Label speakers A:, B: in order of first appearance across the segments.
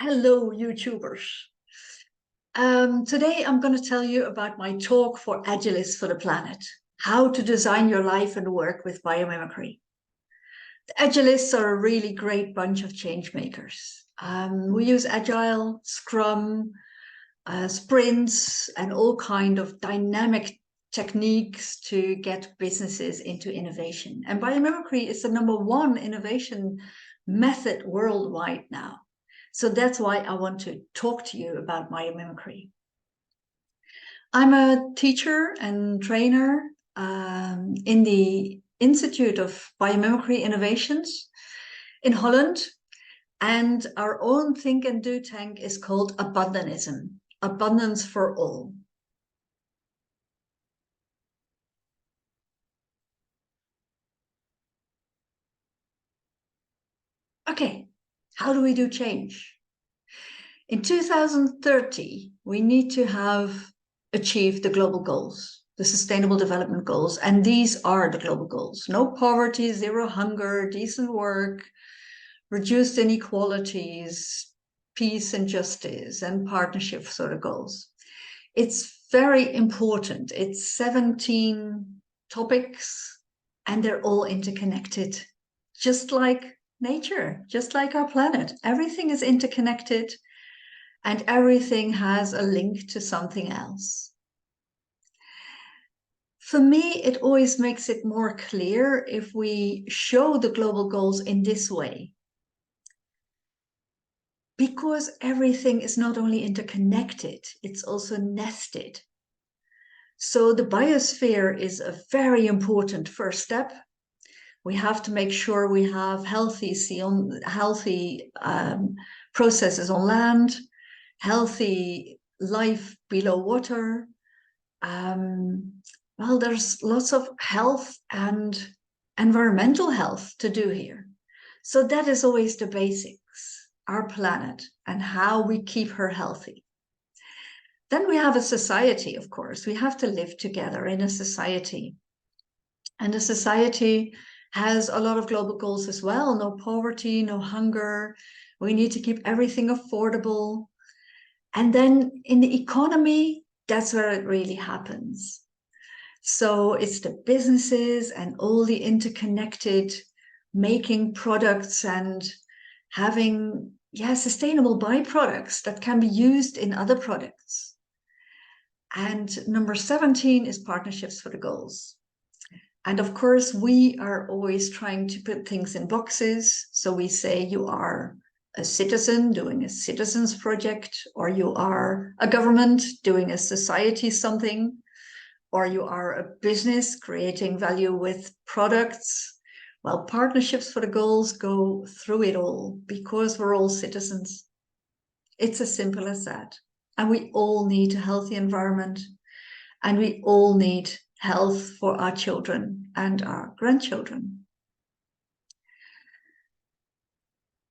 A: Hello, YouTubers. Today I'm going to tell you about my talk for Agilists for the Planet, how to design your life and work with biomimicry. The Agilists are a really great bunch of change makers. We use Agile, Scrum, sprints, and all kind of dynamic techniques to get businesses into innovation. And biomimicry is the #1 innovation method worldwide now. So that's why I want to talk to you about biomimicry. I'm a teacher and trainer in the Institute of Biomimicry Innovations in Holland. And our own think and do tank is called Abundanism, abundance for all. Okay, how do we do change? In 2030, we need to have achieved the global goals, the Sustainable Development Goals, and these are the global goals. No poverty, zero hunger, decent work, reduced inequalities, peace and justice, and partnership sort of goals. It's very important. It's 17 topics, and they're all interconnected, just like nature, just like our planet. Everything is interconnected, and everything has a link to something else. For me, it always makes it more clear if we show the global goals in this way. Because everything is not only interconnected, it's also nested. So the biosphere is a very important first step. We have to make sure we have healthy processes on land, healthy life below water. Well, there's lots of health and environmental health to do here. So that is always the basics, our planet and how we keep her healthy. Then we have a society, of course. We have to live together in a society. And a society has a lot of global goals as well. No poverty, no hunger. We need to keep everything affordable. And then in the economy, that's where it really happens. So it's the businesses and all the interconnected making products and having sustainable byproducts that can be used in other products. And number 17 is partnerships for the goals. And of course, we are always trying to put things in boxes. So we say you are a citizen doing a citizens project, or you are a government doing a society something, or you are a business creating value with products. Well, partnerships for the goals go through it all because we're all citizens. It's as simple as that. And we all need a healthy environment, and we all need health for our children and our grandchildren.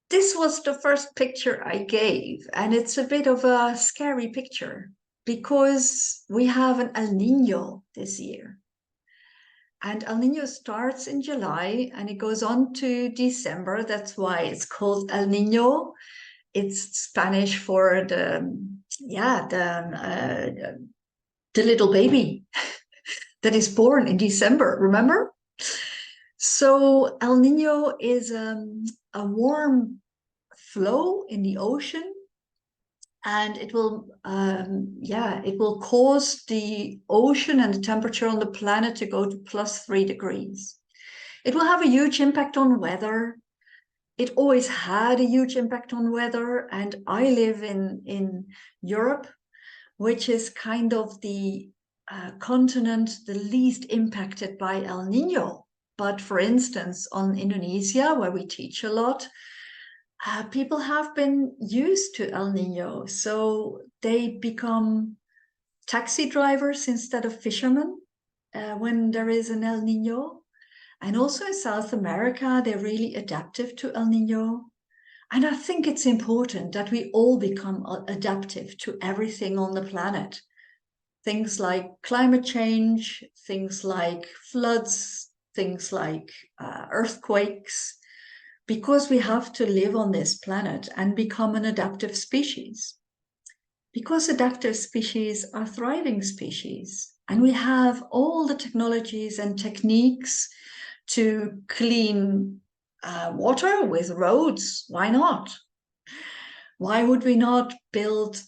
A: This was the first picture I gave, and it's a bit of a scary picture because we have an El Nino this year. And El Nino starts in July and it goes on to December. That's why it's called El Nino. It's Spanish for the little baby that is born in December, remember? So El Nino is a warm flow in the ocean, and it will cause the ocean and the temperature on the planet to go to +3 degrees. It will have a huge impact on weather. It always had a huge impact on weather, and I live in Europe, which is kind of the continent the least impacted by El Nino. But for instance, on Indonesia, where we teach a lot, people have been used to El Nino. So they become taxi drivers instead of fishermen when there is an El Nino. And also in South America, they're really adaptive to El Nino. And I think it's important that we all become adaptive to everything on the planet. Things like climate change, things like floods, things like earthquakes. because we have to live on this planet and become an adaptive species. Because adaptive species are thriving species, and we have all the technologies and techniques to clean water with roads. Why not? Why would we not build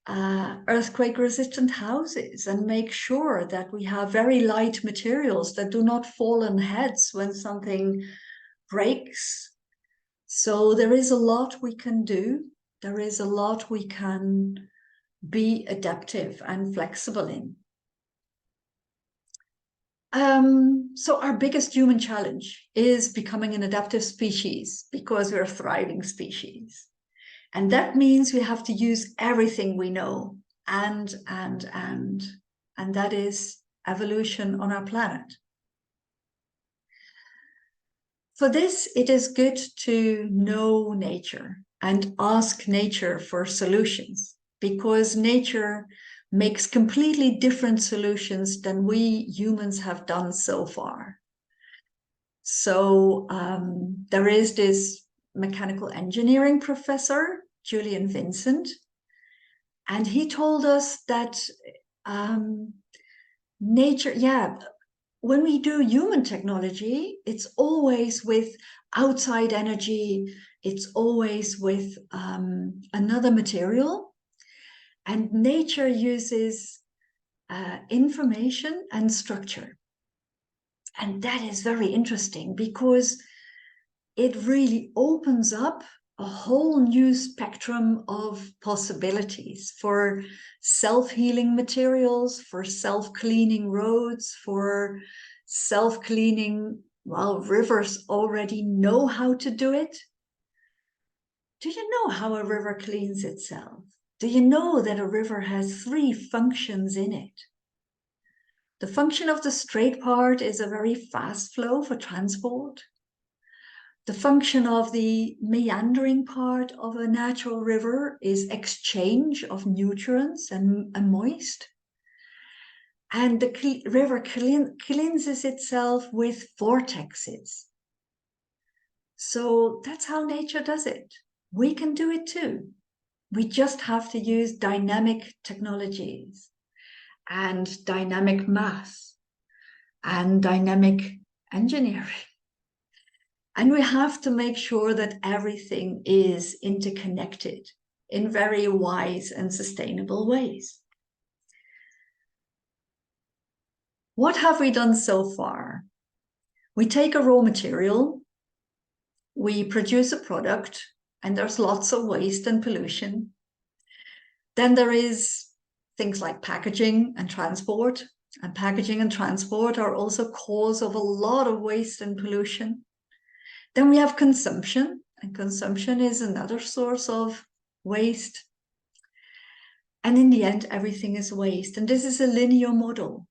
A: earthquake-resistant houses and make sure that we have very light materials that do not fall on heads when something breaks? So there is a lot we can do. There is a lot we can be adaptive and flexible in. So our biggest human challenge is becoming an adaptive species because we're a thriving species. And that means we have to use everything we know and that is evolution on our planet. For this, it is good to know nature and ask nature for solutions, because nature makes completely different solutions than we humans have done so far. So there is this mechanical engineering professor, Julian Vincent, and he told us that nature, when we do human technology, it's always with outside energy, it's always with another material, and nature uses information and structure. And that is very interesting because it really opens up a whole new spectrum of possibilities for self-healing materials, for self-cleaning roads, for self-cleaning, well, rivers already know how to do it. Do you know how a river cleans itself? Do you know that a river has 3 functions in it? The function of the straight part is a very fast flow for transport. The function of the meandering part of a natural river is exchange of nutrients and moist. And the river cleanses itself with vortexes. So that's how nature does it. We can do it too. We just have to use dynamic technologies and dynamic math and dynamic engineering. And we have to make sure that everything is interconnected in very wise and sustainable ways. What have we done so far? We take a raw material, we produce a product, and there's lots of waste and pollution. Then there is things like packaging and transport, and packaging and transport are also cause of a lot of waste and pollution. Then we have consumption, and consumption is another source of waste. And in the end, everything is waste. And this is a linear model.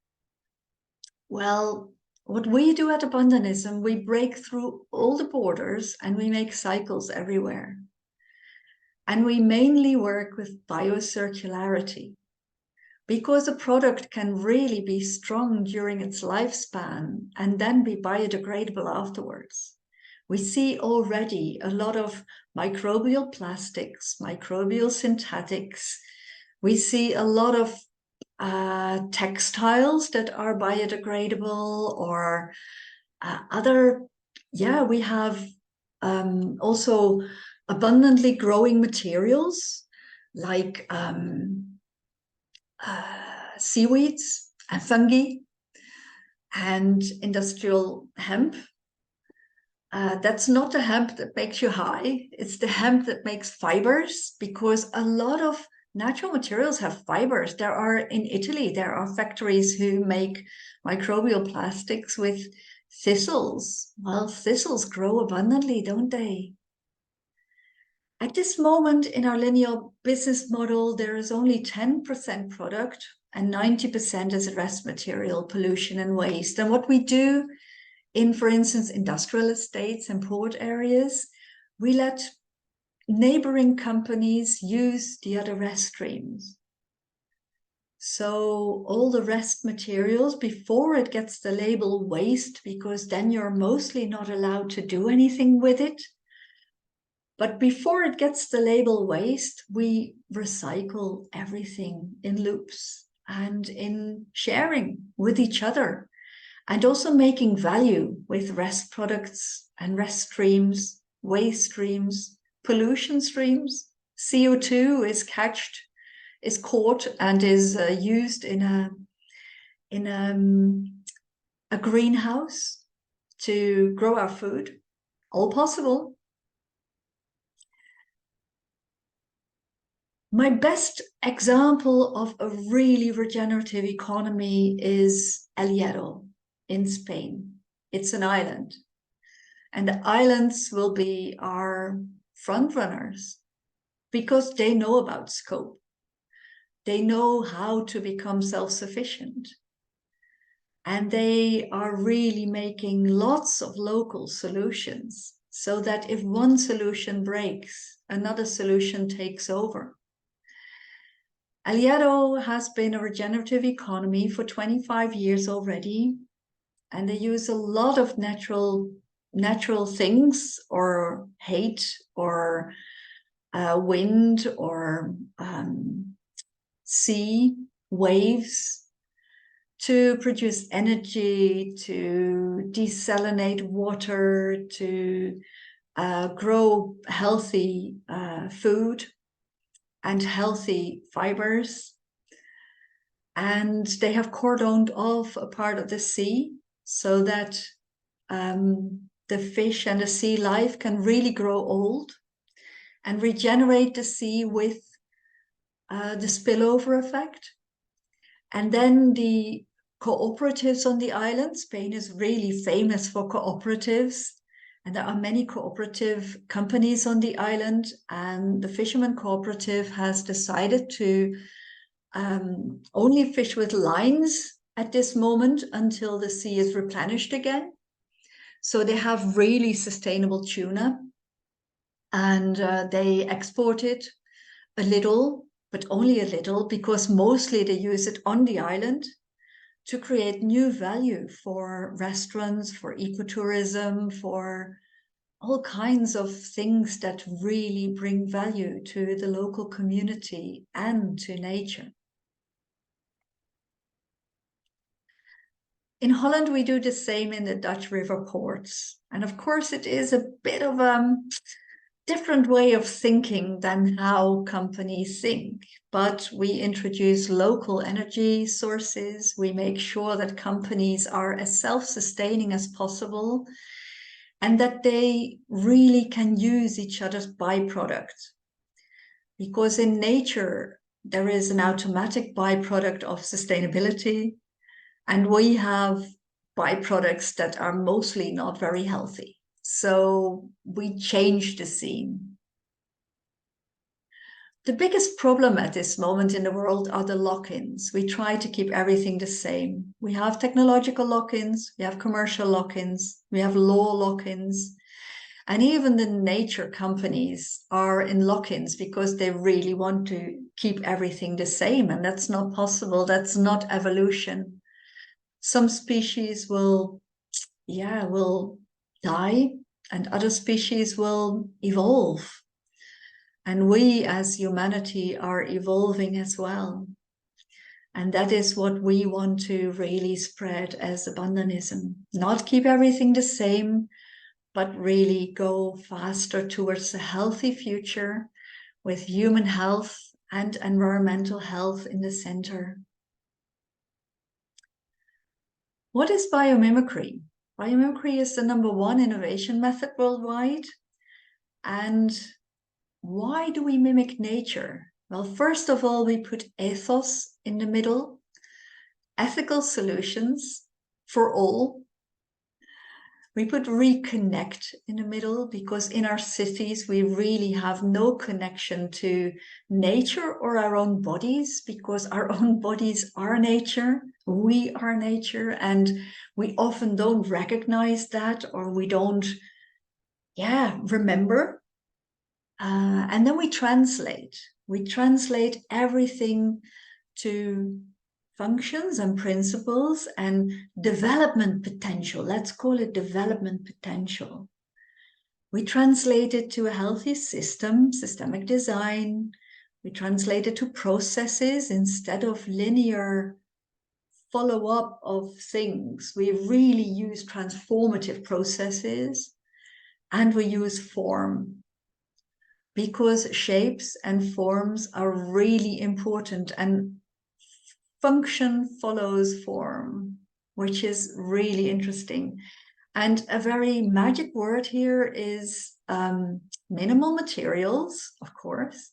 A: Well, what we do at Abundanism, we break through all the borders and we make cycles everywhere. And we mainly work with biocircularity, because a product can really be strong during its lifespan and then be biodegradable afterwards. We see already a lot of microbial plastics, microbial synthetics. We see a lot of textiles that are biodegradable, or we have also abundantly growing materials like seaweeds and fungi and industrial hemp. That's not the hemp that makes you high, it's the hemp that makes fibers, because a lot of natural materials have fibers. In Italy, there are factories who make microbial plastics with thistles. Well, thistles grow abundantly, don't they? At this moment in our linear business model, there is only 10% product and 90% is rest material, pollution and waste. And what we do in, for instance, industrial estates and port areas, we let neighboring companies use the other rest streams. So all the rest materials, before it gets the label waste, because then you're mostly not allowed to do anything with it, But before it gets the label waste, we recycle everything in loops and in sharing with each other, and also making value with rest products and rest streams, waste streams, pollution streams. CO2 is caught and is used in a greenhouse to grow our food. All possible. My best example of a really regenerative economy is El Hierro in Spain. It's an island. And the islands will be our front runners because they know about scope. They know how to become self-sufficient. And they are really making lots of local solutions so that if one solution breaks, another solution takes over. El Hierro has been a regenerative economy for 25 years already, and they use a lot of natural things, or hate, or wind, or sea, waves, to produce energy, to desalinate water, to grow healthy food and healthy fibers. And they have cordoned off a part of the sea so that the fish and the sea life can really grow old and regenerate the sea with the spillover effect. And then the cooperatives on the island. Spain is really famous for cooperatives. And there are many cooperative companies on the island, and the Fisherman Cooperative has decided to only fish with lines at this moment until the sea is replenished again. So they have really sustainable tuna, and they export it a little, but only a little, because mostly they use it on the island to create new value for restaurants, for ecotourism, for all kinds of things that really bring value to the local community and to nature. In Holland, we do the same in the Dutch river ports. And of course, it is a bit of a different way of thinking than how companies think. But we introduce local energy sources. We make sure that companies are as self-sustaining as possible, and that they really can use each other's byproduct. Because in nature, there is an automatic byproduct of sustainability, and we have byproducts that are mostly not very healthy. So we change the scene. The biggest problem at this moment in the world are the lock-ins. We try to keep everything the same. We have technological lock-ins, we have commercial lock-ins, we have law lock-ins, and even the nature companies are in lock-ins because they really want to keep everything the same, and that's not possible. That's not evolution. Some species will die, and other species will evolve. And we as humanity are evolving as well. And that is what we want to really spread as Abundanism. Not keep everything the same, but really go faster towards a healthy future with human health and environmental health in the center. What is biomimicry? Biomimicry is the #1 innovation method worldwide. And why do we mimic nature? Well, first of all, we put ethos in the middle, ethical solutions for all. We put reconnect in the middle, because in our cities, we really have no connection to nature or our own bodies, because our own bodies are nature. We are nature, and we often don't recognize that, or we don't, remember. And then we translate. We translate everything to functions and principles and development potential. Let's call it development potential. We translate it to a healthy system, systemic design. We translate it to processes instead of linear follow-up of things. We really use transformative processes, and we use form, because shapes and forms are really important, and function follows form, which is really interesting. And a very magic word here is minimal materials, of course,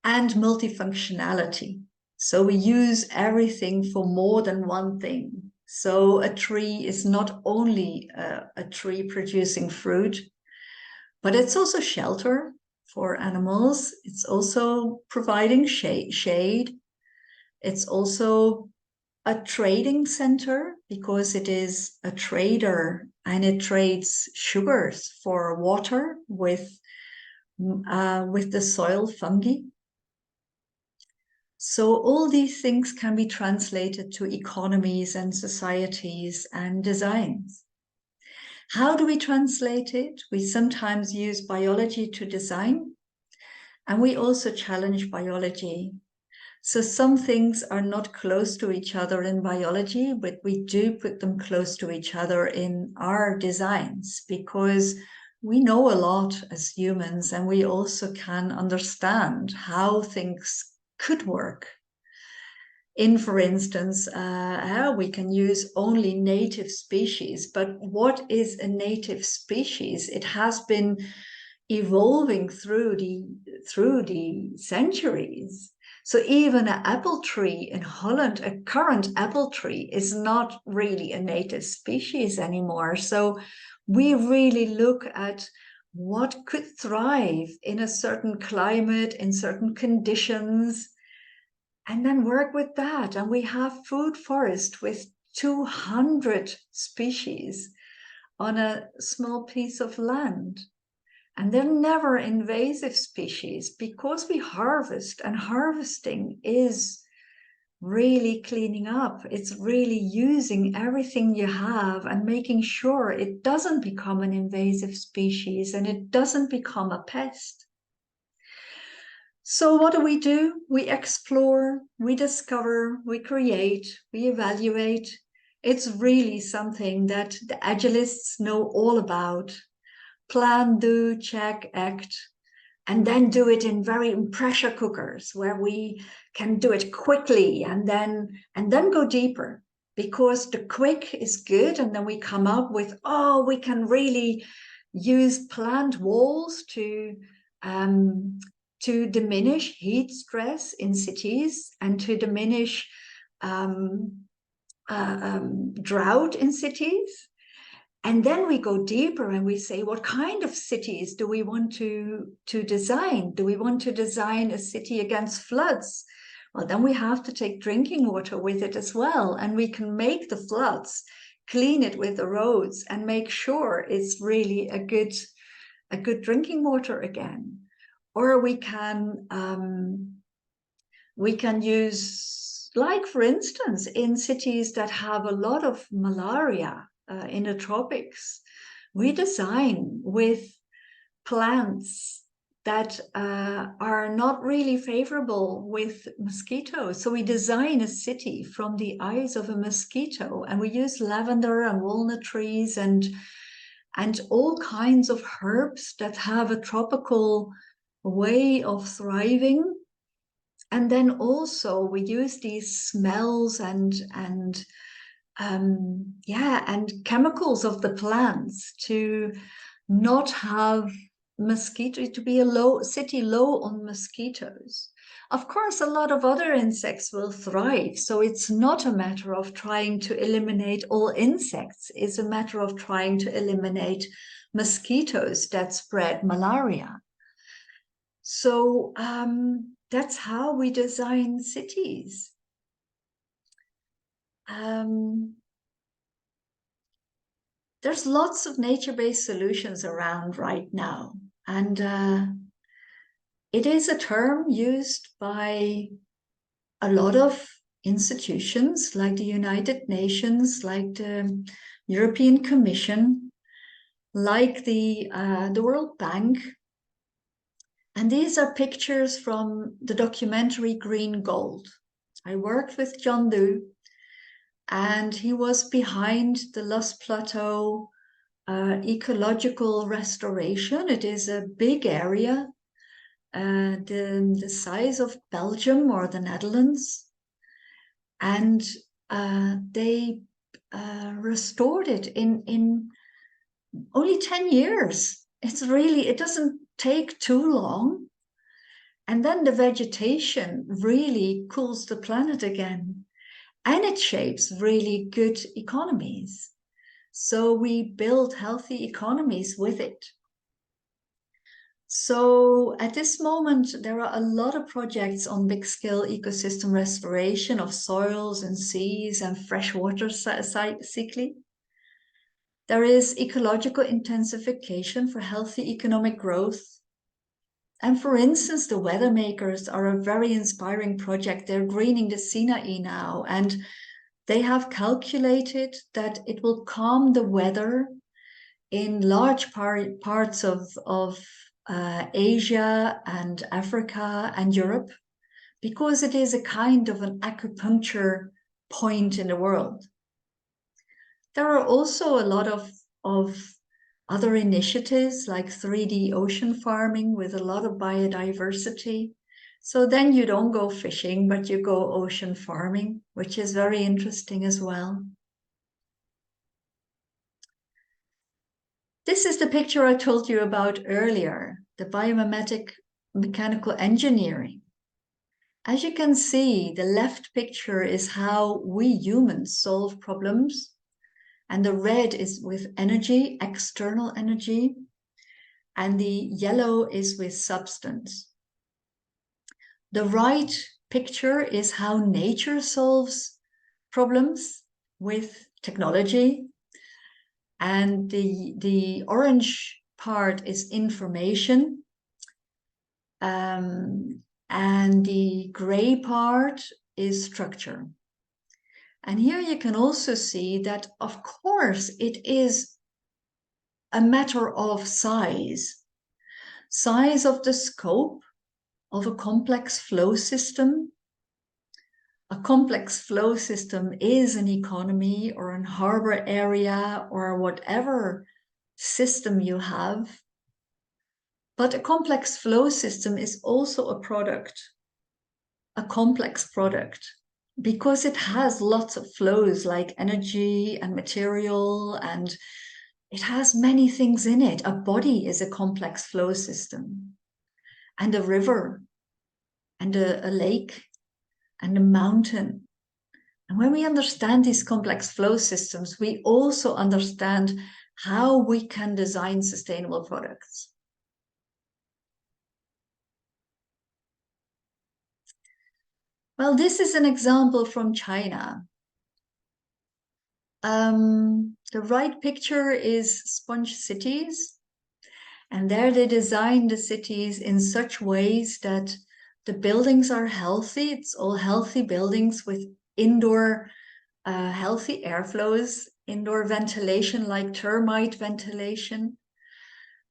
A: and multifunctionality. So we use everything for more than one thing. So a tree is not only a tree producing fruit, but it's also shelter for animals. It's also providing shade. It's also a trading center, because it is a trader and it trades sugars for water with the soil fungi. So all these things can be translated to economies and societies and designs. How do we translate it? We sometimes use biology to design, and we also challenge biology. So some things are not close to each other in biology, but we do put them close to each other in our designs, because we know a lot as humans, and we also can understand how things could work. For instance, how we can use only native species. But what is a native species? It has been evolving through the centuries. So even an apple tree in Holland, a current apple tree, is not really a native species anymore. So we really look at what could thrive in a certain climate, in certain conditions, and then work with that. And we have food forest with 200 species on a small piece of land. And they're never invasive species, because we harvest, and harvesting is really cleaning up. It's really using everything you have and making sure it doesn't become an invasive species and it doesn't become a pest. So what do? We explore, we discover, we create, we evaluate. It's really something that the Agilists know all about. Plan, do, check, act, and then do it in very pressure cookers where we can do it quickly and then go deeper, because the quick is good, and then we come up with, we can really use plant walls to diminish heat stress in cities and to diminish drought in cities. And then we go deeper and we say, what kind of cities do we want to design? Do we want to design a city against floods? Well, then we have to take drinking water with it as well. And we can make the floods, clean it with the roads, and make sure it's really a good drinking water again. Or we can use, like, for instance, in cities that have a lot of malaria, in the tropics, we design with plants that are not really favorable with mosquitoes. So we design a city from the eyes of a mosquito, and we use lavender and walnut trees and all kinds of herbs that have a tropical way of thriving. And then also we use these smells and chemicals of the plants to not have mosquitoes, to be a city low on mosquitoes. Of course, a lot of other insects will thrive. So it's not a matter of trying to eliminate all insects. It's a matter of trying to eliminate mosquitoes that spread malaria. So that's how we design cities. There's lots of nature-based solutions around right now. And it is a term used by a lot of institutions like the United Nations, like the European Commission. like the World Bank. And these are pictures from the documentary Green Gold. I worked with John Liu, and he was behind the Lost Plateau ecological restoration. It is a big area, the size of Belgium or the Netherlands. And they restored it in only 10 years. It doesn't take too long. And then the vegetation really cools the planet again. And it shapes really good economies. So we build healthy economies with it. So at this moment, there are a lot of projects on big-scale ecosystem restoration of soils and seas and freshwater cycle. There is ecological intensification for healthy economic growth. And for instance, the weather makers are a very inspiring project. They're greening the Sinai now, and they have calculated that it will calm the weather in large parts of Asia and Africa and Europe, because it is a kind of an acupuncture point in the world. There are also a lot of other initiatives like 3D ocean farming with a lot of biodiversity. So then you don't go fishing, but you go ocean farming, which is very interesting as well. This is the picture I told you about earlier, the biomimetic mechanical engineering. As you can see, the left picture is how we humans solve problems. And the red is with energy, external energy. And the yellow is with substance. The right picture is how nature solves problems with technology. And the orange part is information. And the gray part is structure. And here you can also see that, of course, it is a matter of size of the scope of a complex flow system. A complex flow system is an economy or an harbor area or whatever system you have. But a complex flow system is also a product, a complex product, because it has lots of flows like energy and material, and it has many things in it. A body is a complex flow system, and a river, and a lake, and a mountain. And when we understand these complex flow systems, we also understand how we can design sustainable products. Well, this is an example from China. The right picture is sponge cities. And there they design the cities in such ways that the buildings are healthy. It's all healthy buildings with indoor healthy airflows, indoor ventilation like termite ventilation.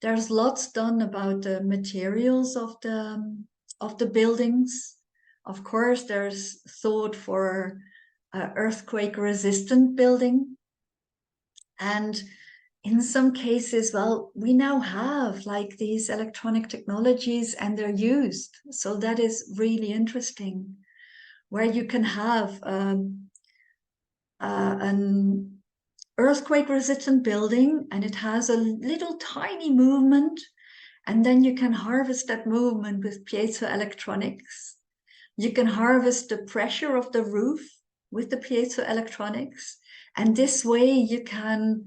A: There's lots done about the materials of the buildings. Of course, there's thought for earthquake-resistant building. And in some cases, well, we now have like these electronic technologies and they're used. So that is really interesting, where you can have an earthquake-resistant building and it has a little tiny movement, and then you can harvest that movement with piezoelectronics. You can harvest the pressure of the roof with the piezoelectronics, and this way you can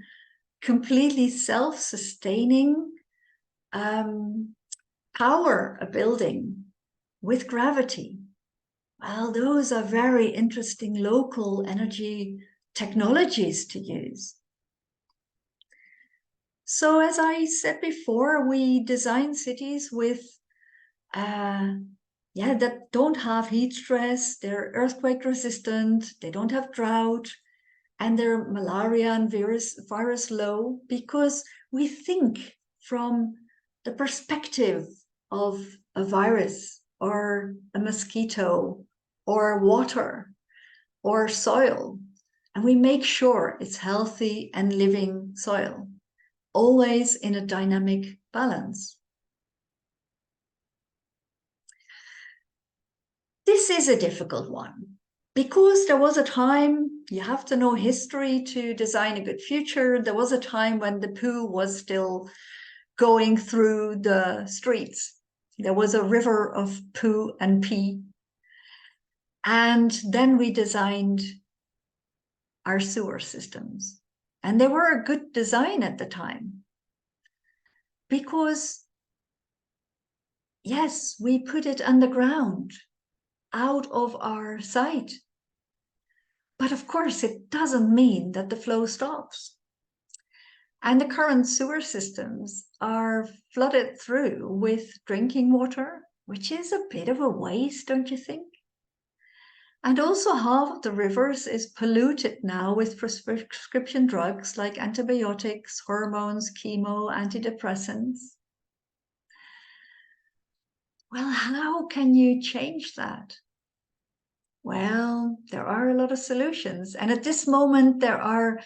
A: completely self-sustaining power a building with gravity. Well, those are very interesting local energy technologies to use. So as I said before, we design cities with that don't have heat stress, they're earthquake resistant, they don't have drought, and their malaria and virus low, because we think from the perspective of a virus or a mosquito or water or soil, and we make sure it's healthy and living soil, always in a dynamic balance. This is a difficult one, because there was a time, you have to know history to design a good future, there was a time when the poo was still going through the streets. There was a river of poo and pee. And then we designed our sewer systems. And they were a good design at the time. Because, yes, we put it underground, out of our sight. But of course, it doesn't mean that the flow stops. And the current sewer systems are flooded through with drinking water, which is a bit of a waste, don't you think? And also half of the rivers is polluted now with prescription drugs like antibiotics, hormones, chemo, antidepressants. Well, how can you change that? Well, there are a lot of solutions. And at this moment, there are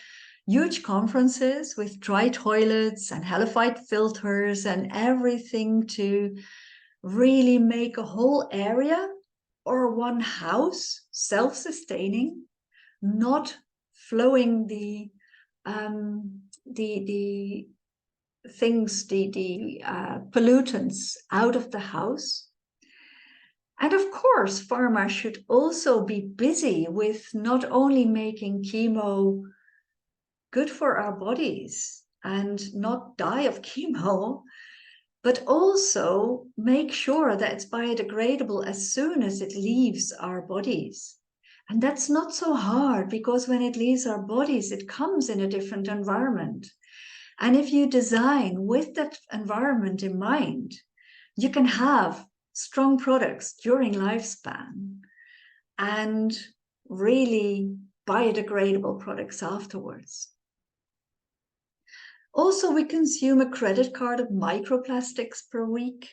A: huge conferences with dry toilets and halified filters and everything to really make a whole area or one house self-sustaining, not flowing the pollutants out of the house. And of course, pharma should also be busy with not only making chemo good for our bodies and not die of chemo, but also make sure that it's biodegradable as soon as it leaves our bodies. And that's not so hard, because when it leaves our bodies, it comes in a different environment. And if you design with that environment in mind, you can have strong products during lifespan and really biodegradable products afterwards. Also, we consume a credit card of microplastics per week.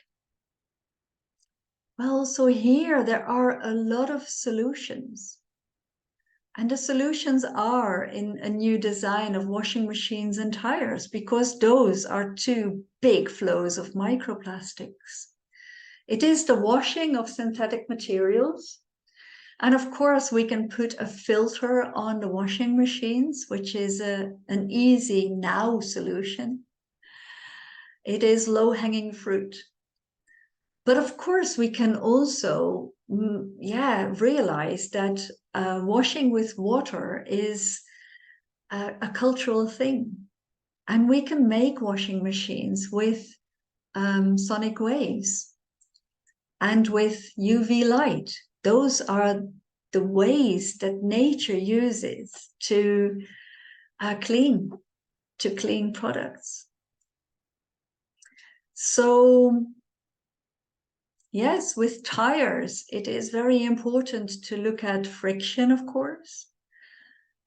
A: Well, so here there are a lot of solutions. And the solutions are in a new design of washing machines and tires, because those are two big flows of microplastics. It is the washing of synthetic materials. And of course, we can put a filter on the washing machines, which is an easy now solution. It is low-hanging fruit. But of course, we can also realize that washing with water is a cultural thing. And we can make washing machines with sonic waves and with UV light. Those are the ways that nature uses to clean products. So yes, with tires, it is very important to look at friction, of course.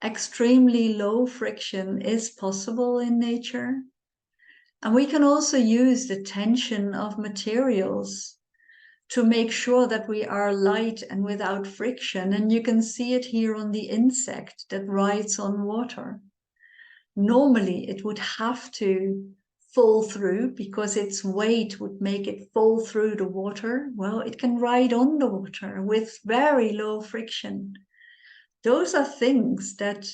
A: Extremely low friction is possible in nature. And we can also use the tension of materials to make sure that we are light and without friction. And you can see it here on the insect that rides on water. Normally, it would have to fall through because its weight would make it fall through the water. Well, it can ride on the water with very low friction. Those are things that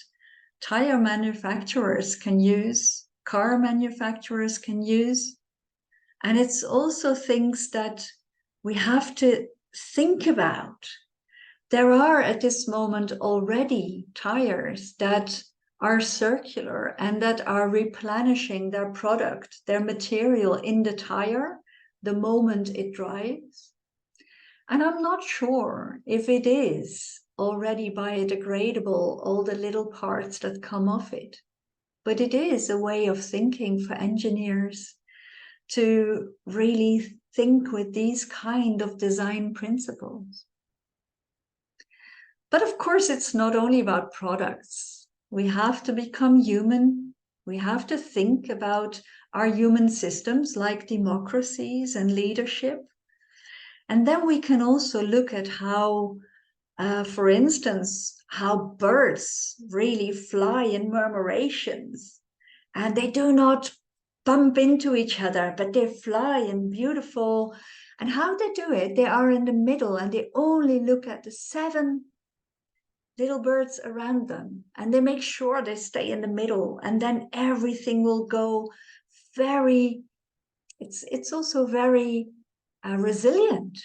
A: tire manufacturers can use, car manufacturers can use. And it's also things that we have to think about. There are at this moment already tires that are circular and that are replenishing their product, their material in the tire the moment it dries. And I'm not sure if it is already biodegradable, all the little parts that come off it. But it is a way of thinking for engineers to really think with these kind of design principles. But of course, it's not only about products. We have to become human. We have to think about our human systems like democracies and leadership. And then we can also look at how, for instance, how birds really fly in murmurations, and they do not bump into each other, but they fly in beautiful. And how they do it, they are in the middle and they only look at the 7 little birds around them, and they make sure they stay in the middle, and then everything will go very, it's also very resilient,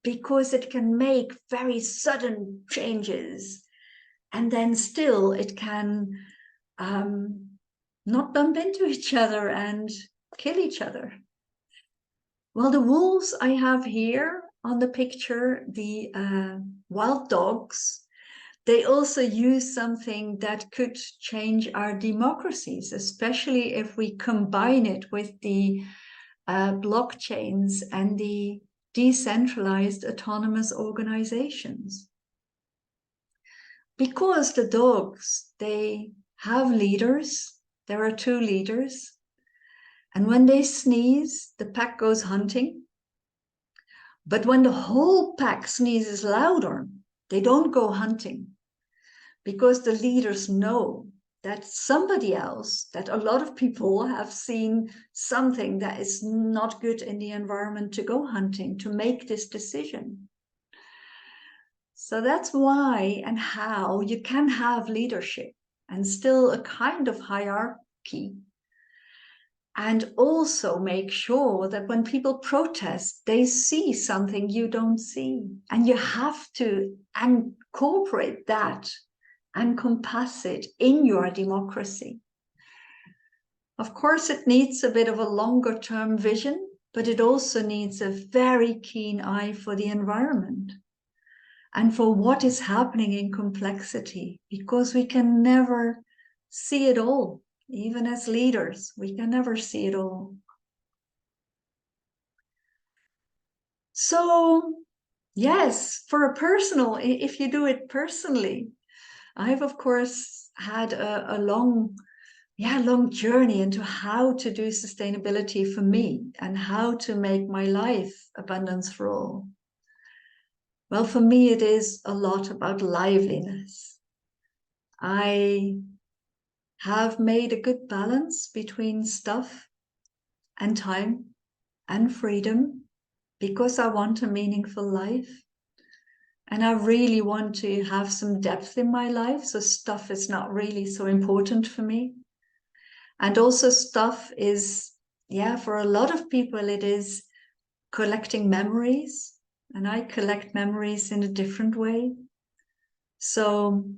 A: because it can make very sudden changes, and then still it can not bump into each other and kill each other. Well, the wolves I have here on the picture, the wild dogs, they also use something that could change our democracies, especially if we combine it with the blockchains and the decentralized autonomous organizations. Because the dogs, they have leaders. There are 2 leaders. And when they sneeze, the pack goes hunting. But when the whole pack sneezes louder, they don't go hunting, because the leaders know that somebody else, that a lot of people have seen something that is not good in the environment to go hunting, to make this decision. So that's why and how you can have leadership and still a kind of hierarchy. And also make sure that when people protest, they see something you don't see. And you have to incorporate that and compass it in your democracy. Of course, it needs a bit of a longer term vision, but it also needs a very keen eye for the environment and for what is happening in complexity, because we can never see it all. Even as leaders, we can never see it all. So, yes, for a personal, if you do it personally, I've of course had a long journey into how to do sustainability for me and how to make my life abundance for all. Well, for me, it is a lot about liveliness. I have made a good balance between stuff and time and freedom, because I want a meaningful life. And I really want to have some depth in my life, so stuff is not really so important for me. And also stuff is, for a lot of people, it is collecting memories. And I collect memories in a different way. So,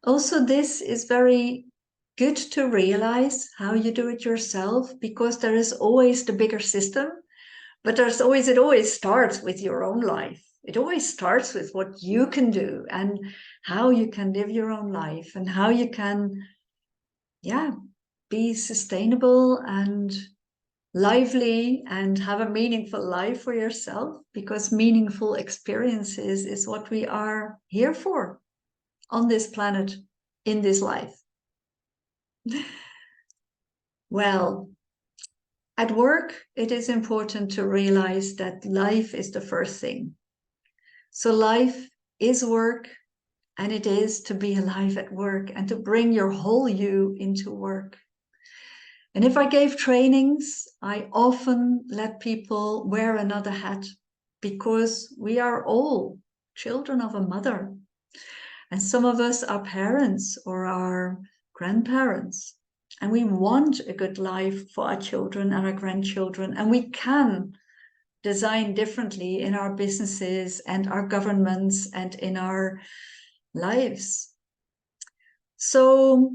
A: also this is very good to realize how you do it yourself, because there is always the bigger system, but it always starts with your own life. It always starts with what you can do and how you can live your own life and how you can, be sustainable and lively and have a meaningful life for yourself, because meaningful experiences is what we are here for on this planet, in this life. Well, at work, it is important to realize that life is the first thing. So life is work, and it is to be alive at work and to bring your whole you into work. And if I gave trainings, I often let people wear another hat, because we are all children of a mother. And some of us are parents or are grandparents. And we want a good life for our children and our grandchildren. And we can design differently in our businesses and our governments and in our lives. So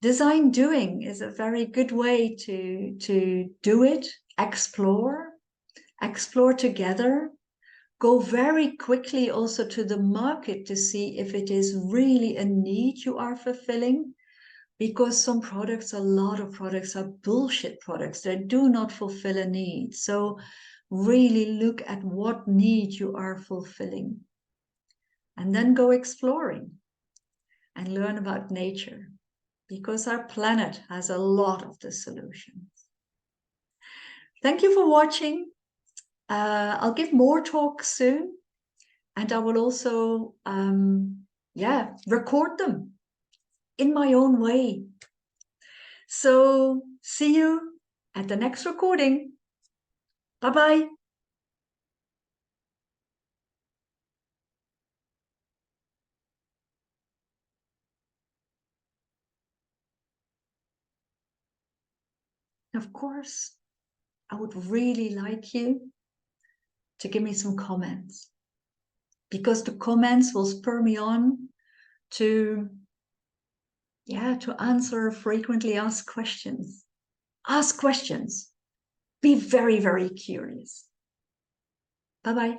A: design doing is a very good way to do it. Explore together. Go very quickly also to the market to see if it is really a need you are fulfilling, because some products, a lot of products, are bullshit products. They do not fulfill a need. So really look at what need you are fulfilling, and then go exploring. and learn about nature, because our planet has a lot of the solutions. Thank you for watching. I'll give more talks soon, and I will also record them in my own way. So see you at the next recording. Bye-bye. Of course, I would really like you to give me some comments, because the comments will spur me on to answer frequently asked questions. Ask questions. Be very, very curious. Bye-bye.